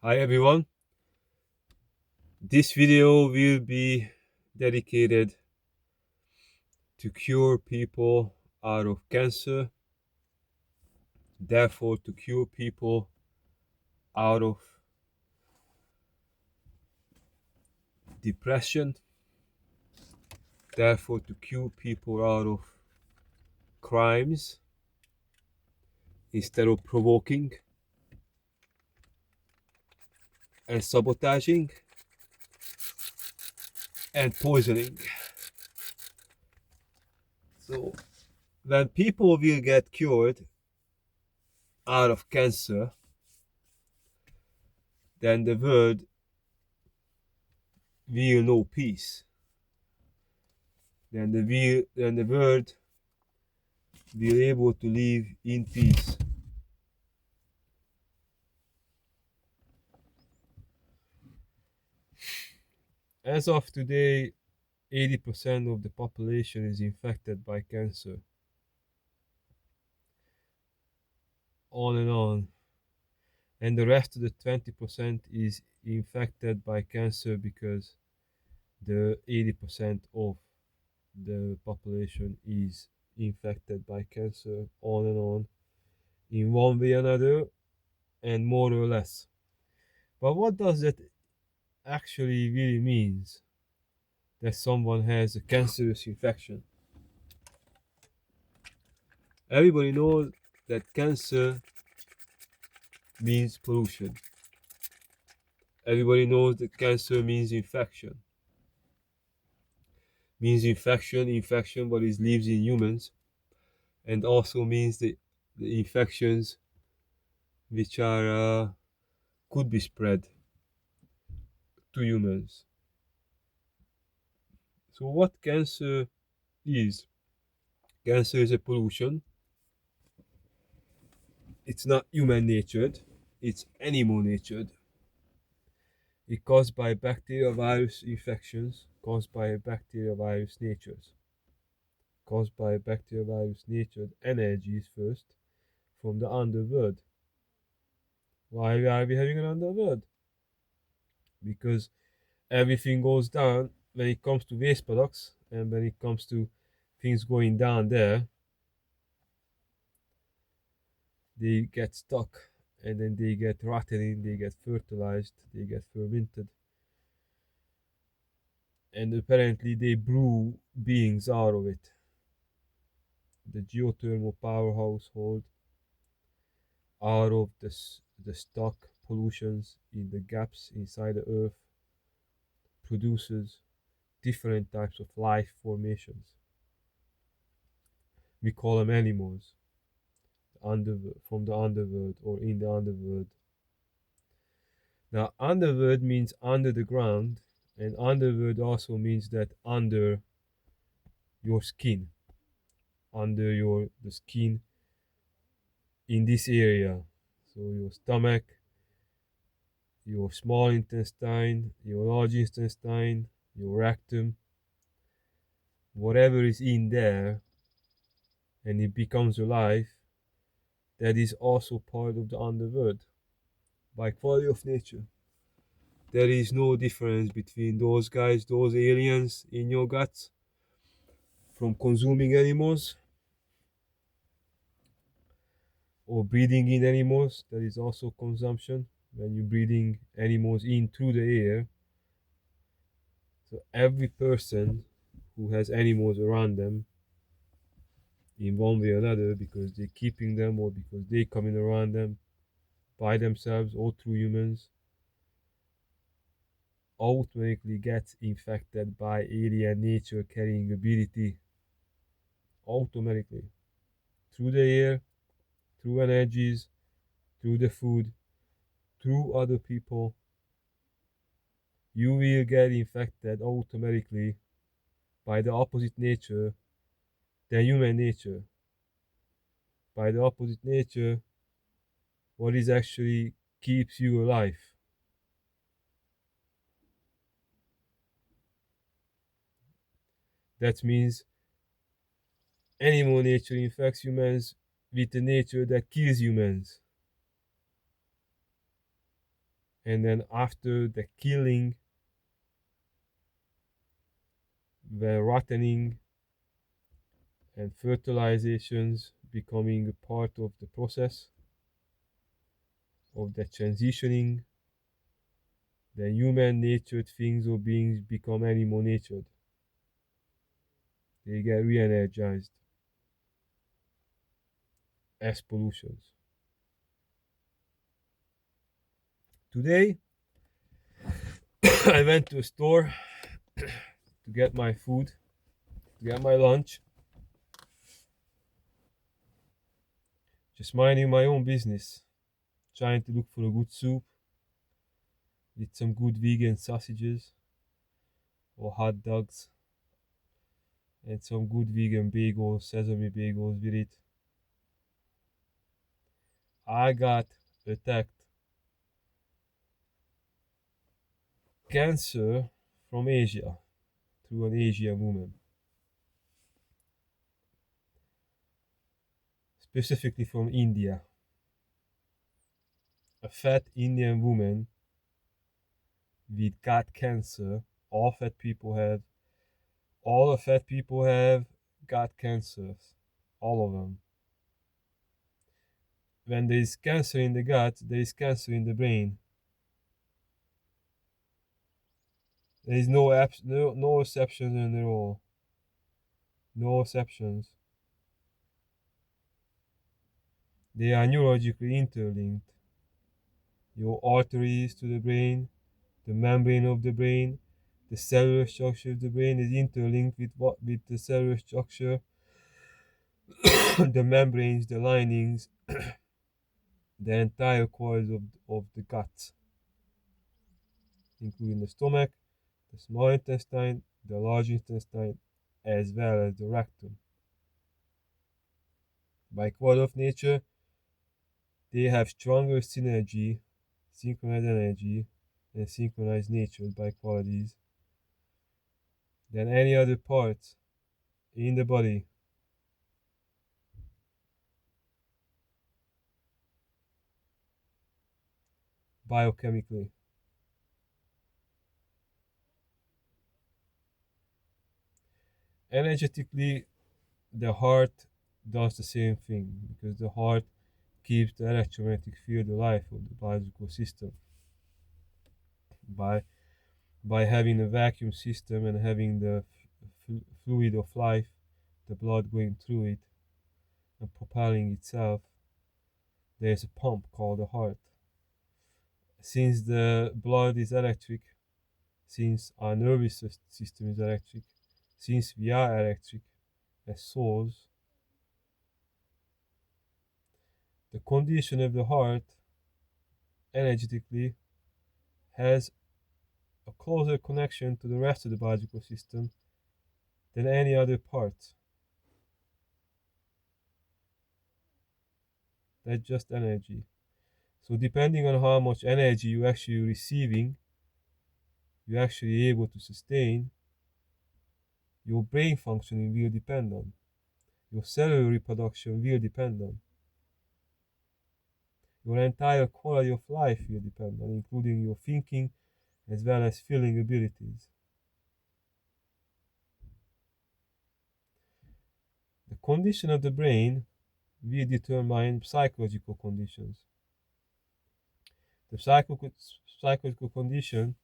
Hi everyone, this video will be dedicated to cure people out of cancer, therefore to cure people out of depression, therefore to cure people out of crimes instead of provoking and sabotaging and poisoning. So when people will get cured out of cancer, then the world will know peace. Then the world will able to live in peace. As of today, 80% of the population is infected by cancer. On and on. And the rest of the 20% is infected by cancer because the 80% of the population is infected by cancer, on, in one way or another, and more or less. But what does that actually really means that someone has a cancerous infection? Everybody knows that cancer means pollution. Everybody knows that cancer means infection. Means infection what is lives in humans, and also means the infections which are could be spread to humans. So what cancer is? Cancer is a pollution. It's not human natured, it's animal natured. It's caused by bacteria virus infections, caused by bacteria virus natures. Caused by bacteria virus natured energies first from the underworld. Why are we having an underworld? Because everything goes down when it comes to waste products, and when it comes to things going down there, they get stuck, and then they get rotten, they get fertilized, they get fermented, and apparently they brew beings out of it. The geothermal power household out of the stock pollutions in the gaps inside the earth produces different types of life formations. We call them animals from the underworld or in the underworld. Now, underworld means under the ground, and underworld also means that under your skin, under the skin in this area. So your stomach, your small intestine, your large intestine, your rectum, whatever is in there, and it becomes alive, that is also part of the underworld by quality of nature. There is no difference between those guys, those aliens in your guts, from consuming animals or breathing in animals. That is also consumption when you're breathing animals in through the air. So every person who has animals around them in one way or another, because they're keeping them or because they're coming around them by themselves or through humans, automatically gets infected by alien nature carrying ability. Automatically. Through the air, through energies, through the food, through other people, you will get infected automatically by the opposite nature than human nature. By the opposite nature, what is actually keeps you alive. That means animal nature infects humans with the nature that kills humans. and then after the killing, the rotting and fertilizations becoming a part of the process of the transitioning, the human natured things or beings become animal natured. They get re-energized as pollutions. Today, I went to a store to get my food, to get my lunch, just minding my own business, trying to look for a good soup, with some good vegan sausages or hot dogs, and some good vegan bagels, sesame bagels with it. I got attacked cancer from Asia through an Asian woman, specifically from India. A fat Indian woman with gut cancer. All fat people have, all the fat people have gut cancers, all of them. When there is cancer in the gut, there is cancer in the brain. There is no exceptions in the rule. No exceptions. They are neurologically interlinked. Your arteries to the brain, the membrane of the brain, the cellular structure of the brain is interlinked with the cellular structure, the membranes, the linings, the entire coils of the gut, including the stomach, the small intestine, the large intestine, as well as the rectum. By quality of nature, they have stronger synergy, synchronized energy, and synchronized nature by qualities than any other part in the body. Biochemically. Energetically, the heart does the same thing because the heart keeps the electromagnetic field alive of the biological system by having a vacuum system and having the fluid of life, the blood going through it and propelling itself. There's a pump called the heart. Since the blood is electric, since our nervous system is electric, since we are electric as souls, the condition of the heart energetically has a closer connection to the rest of the biological system than any other part. That's just energy. So depending on how much energy you're actually receiving, you're actually able to sustain, your brain functioning will depend on. Your cellular reproduction will depend on. Your entire quality of life will depend on, including your thinking as well as feeling abilities. The condition of the brain will determine psychological conditions. The psychological condition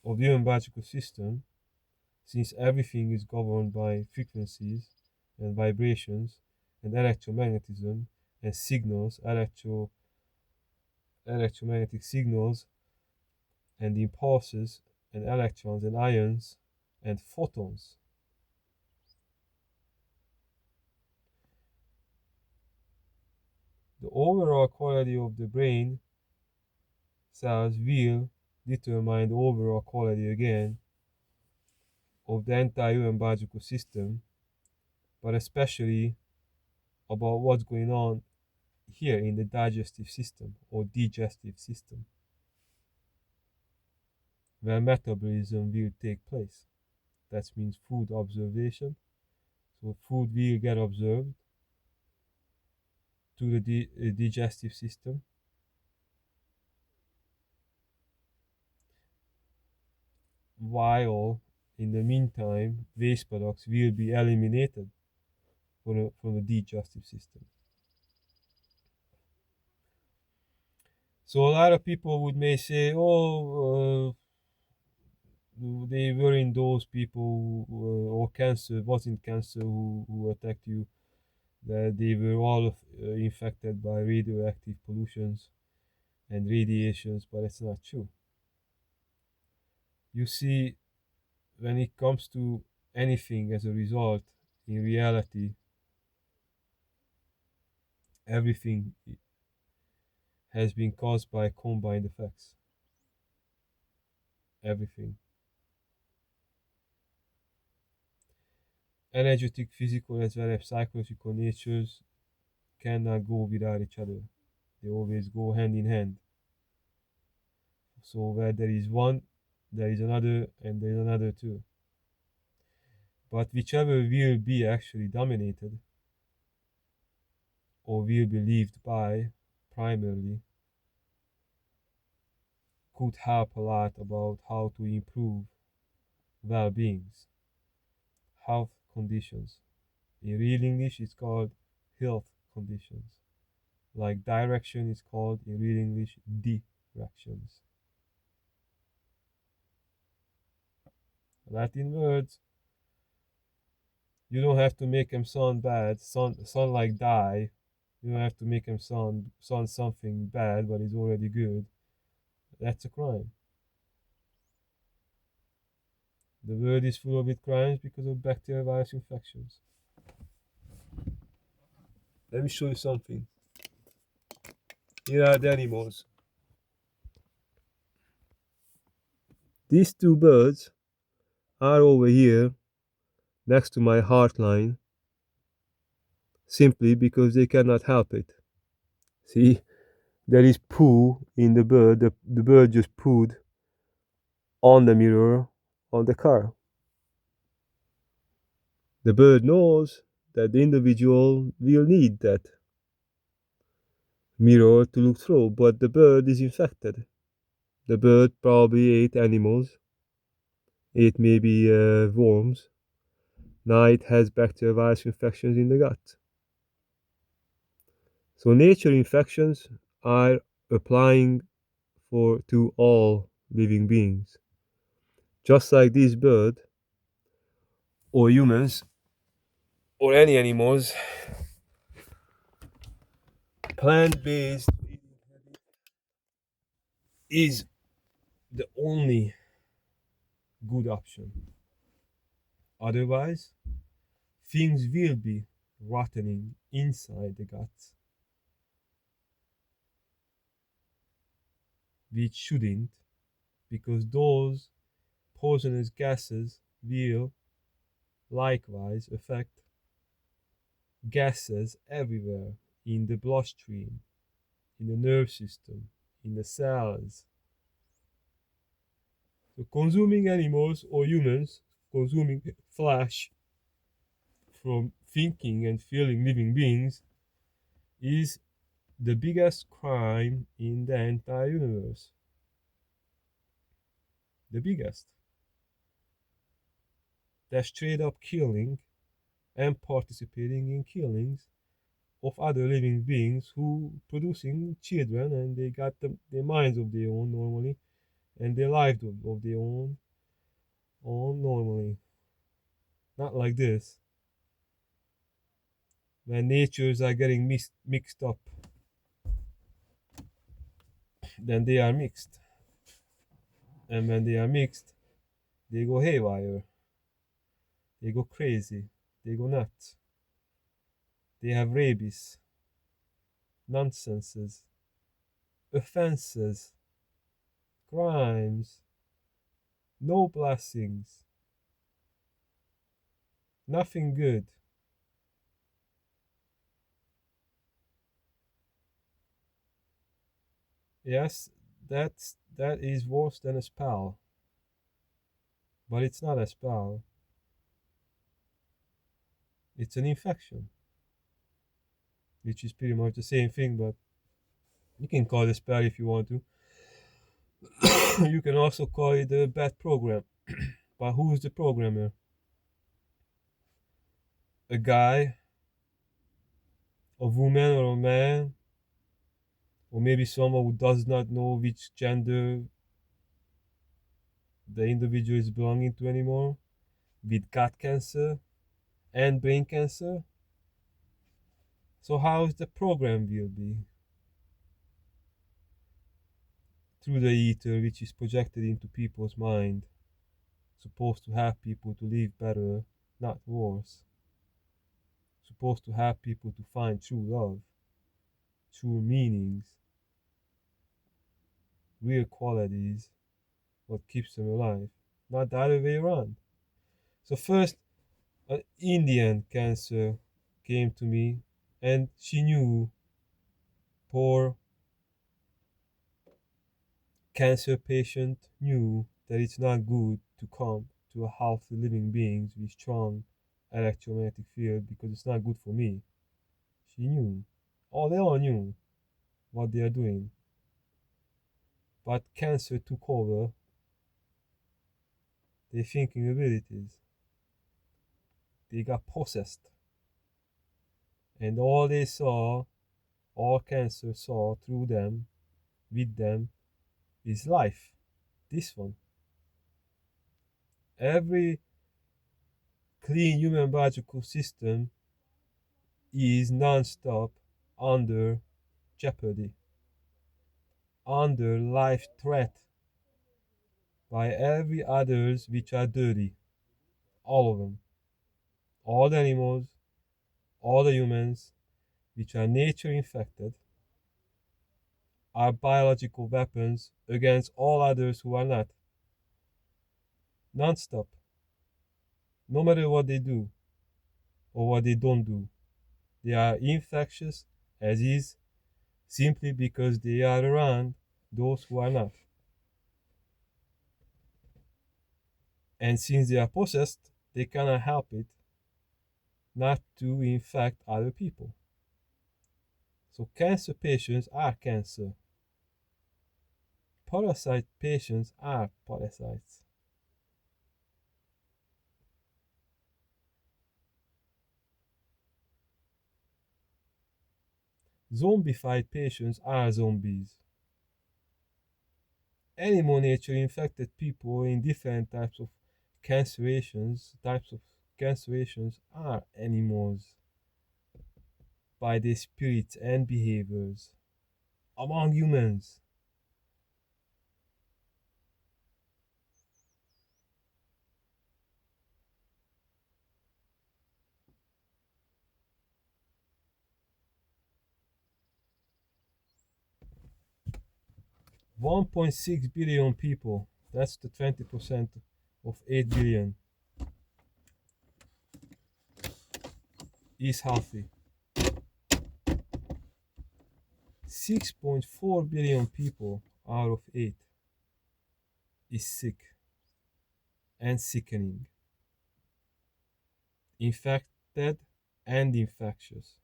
of the human biological system, since everything is governed by frequencies and vibrations and electromagnetism and signals, electromagnetic signals and impulses and electrons and ions and photons. The overall quality of the brain cells will determine the overall quality again of the entire human biological system, but especially about what's going on here in the digestive system or digestive system, where metabolism will take place. That means food observation. So food will get observed to the digestive system. while in the meantime waste products will be eliminated from the digestive system. So a lot of people may say, oh, they were in those people or cancer wasn't cancer who attacked you, that they were all infected by radioactive pollutions and radiations, but it's not true. You see, when it comes to anything as a result, in reality, everything has been caused by combined effects. Everything. Energetic, physical, as well as psychological natures cannot go without each other. They always go hand in hand. So where there is one, there is another, and there is another too. But whichever will be actually dominated, or will be lived by primarily, could help a lot about how to improve well-beings, health conditions. In real English, it's called health conditions. Like direction is called in real English directions. Latin words, you don't have to make them sound bad, sound like die. You don't have to make them sound something bad, but it's already good. That's a crime. The world is full of it crimes because of bacterial virus infections. Let me show you something. Here are the animals. These two birds are over here next to my heartline simply because they cannot help it. See, there is poo in the bird. The bird just pooed on the mirror on the car. The bird knows that the individual will need that mirror to look through, but the bird is infected. The bird probably ate animals, ate maybe worms. Now it has bacterial virus infections in the gut. So nature infections are applying to all living beings. Just like this bird, or humans, or any animals, plant-based is the only good option. Otherwise, things will be rotting inside the gut, which shouldn't, because those poisonous gases will likewise affect gases everywhere in the bloodstream, in the nerve system, in the cells. So consuming animals or humans consuming flesh from thinking and feeling living beings is the biggest crime in the entire universe. The biggest. They're straight up killing and participating in killings of other living beings who producing children, and they got their minds of their own normally, and their lives of their own normally. Not like this. When natures are getting mixed up, then they are mixed. And when they are mixed, they go haywire. They go crazy. They go nuts. They have rabies, nonsenses, offenses, crimes, no blessings, nothing good. Yes, that is worse than a spell. But it's not a spell. It's an infection. Which is pretty much the same thing, but you can call it a spell if you want to. You can also call it a bad program. But who is the programmer? A guy, a woman, or a man, or maybe someone who does not know which gender the individual is belonging to anymore, with gut cancer and brain cancer. So how is the program will be? Through the ether which is projected into people's mind, supposed to have people to live better, not worse. Supposed to have people to find true love, true meanings, real qualities, what keeps them alive, not the other way around. So first, an Indian cancer came to me, and she knew, poor cancer patient knew that it's not good to come to a healthy living beings with strong electromagnetic field because it's not good for me. She knew. Oh, they all knew what they are doing. But cancer took over their thinking abilities. They got possessed. And all they saw, all cancer saw through them, with them, is life. This one. Every clean human biological system is non-stop under jeopardy, under life threat by every others which are dirty. All of them. All the animals, all the humans which are nature infected are biological weapons against all others who are not. Non-stop. No matter what they do or what they don't do. They are infectious as is simply because they are around those who are not. And since they are possessed, they cannot help it not to infect other people. So cancer patients are cancer. Parasite patients are parasites. Zombified patients are zombies. Animal nature infected people in different types of cancerations are animals by their spirits and behaviors. Among humans, 1.6 billion people, that's the 20% of 8 billion, is healthy. 6.4 billion people out of 8 is sick and sickening, infected and infectious,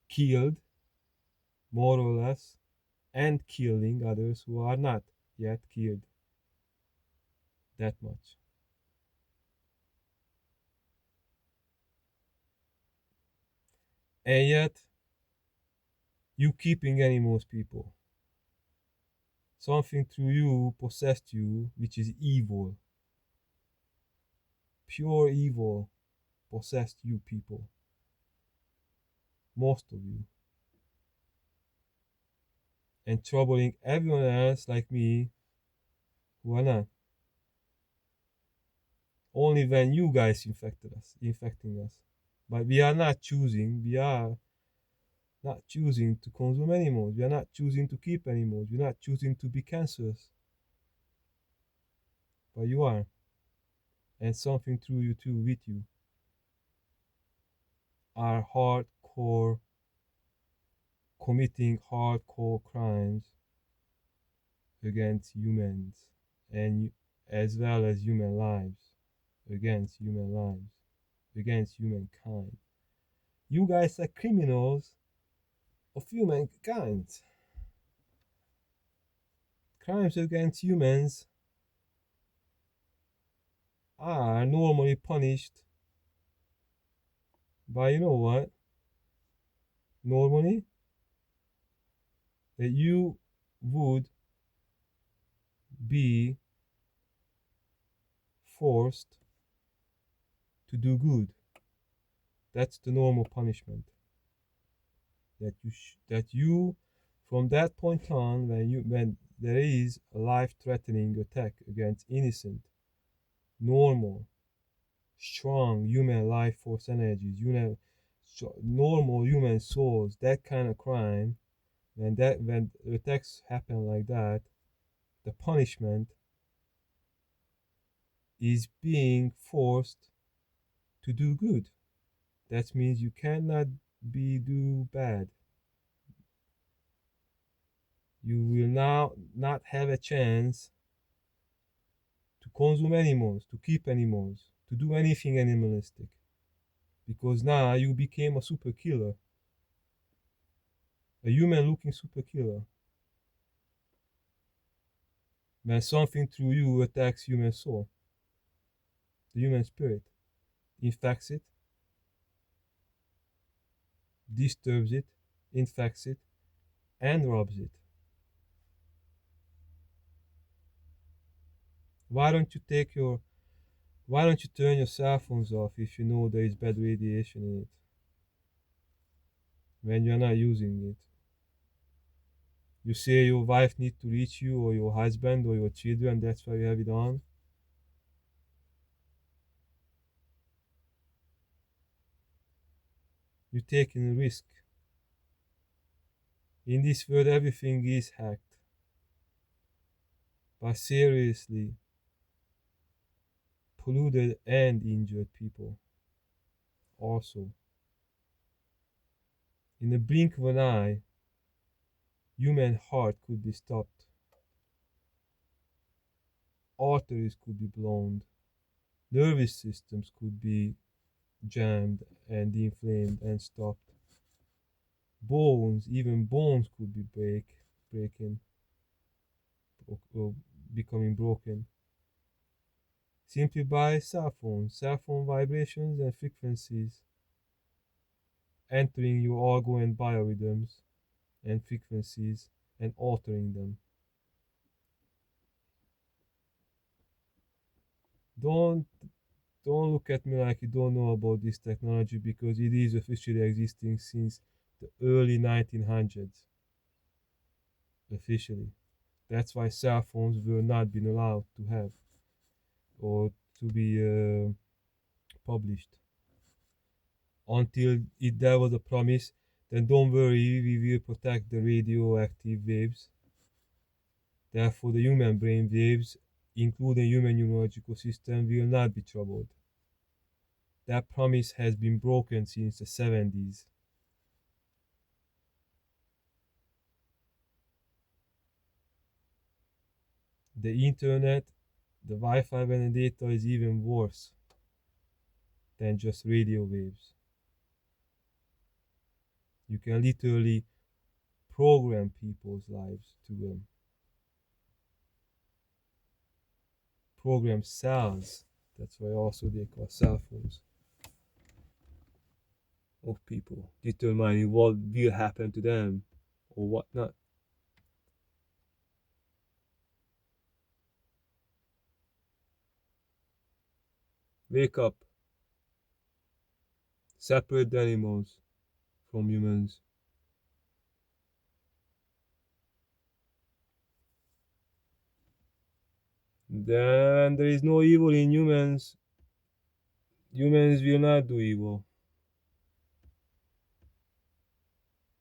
killed more or less, and killing others who are not yet killed that much. And yet, you keeping animals, people. Something through you possessed you, which is evil. Pure evil possessed you, people. Most of you. And troubling everyone else like me who are not. Only when you guys infecting us. But we are not choosing, we are not choosing to consume animals. We are not choosing to keep animals. We're not choosing to be cancerous. But you are. And something through you too, with you, are hardcore, committing hardcore crimes against humans and as well as human lives, against human lives, against humankind. You guys are criminals of humankind. Crimes against humans are normally punished by, you know what? Normally, that you would be forced to do good. That's the normal punishment. That you from that point on, when there is a life-threatening attack against innocent, normal, strong human life force energies, normal human souls, that kind of crime, when attacks happen like that, the punishment is being forced to do good. That means you cannot do bad. You will now not have a chance to consume animals, to keep animals, to do anything animalistic. Because now you became a super killer, a human looking super killer. When something through you attacks human soul, the human spirit, infects it, disturbs it, infects it, and robs it. Why don't you why don't you turn your cell phones off if you know there is bad radiation in it? When you're not using it. You say your wife needs to reach you, or your husband, or your children, that's why you have it on. You're taking a risk. In this world, everything is hacked. But seriously, polluted and injured people. Also, in the blink of an eye, human heart could be stopped. Arteries could be blown. Nervous systems could be jammed and inflamed and stopped. Bones, even bones could be breaking or becoming broken. Simply by cell phone vibrations and frequencies entering your organ and biorhythms and frequencies and altering them. Don't don't look at me like you don't know about this technology, because it is officially existing since the early 1900s. Officially. That's why cell phones were not been allowed to have or to be published until there was a promise. Then don't worry, we will protect the radioactive waves. Therefore, the human brain waves, including human neurological system, will not be troubled. That promise has been broken since the 70s. The internet, the Wi-Fi and data is even worse than just radio waves. You can literally program people's lives to them. Program cells. That's why also they call cell phones of people, determining what will happen to them or what not. Wake up. Separate the animals from humans. Then there is no evil in humans. Humans will not do evil.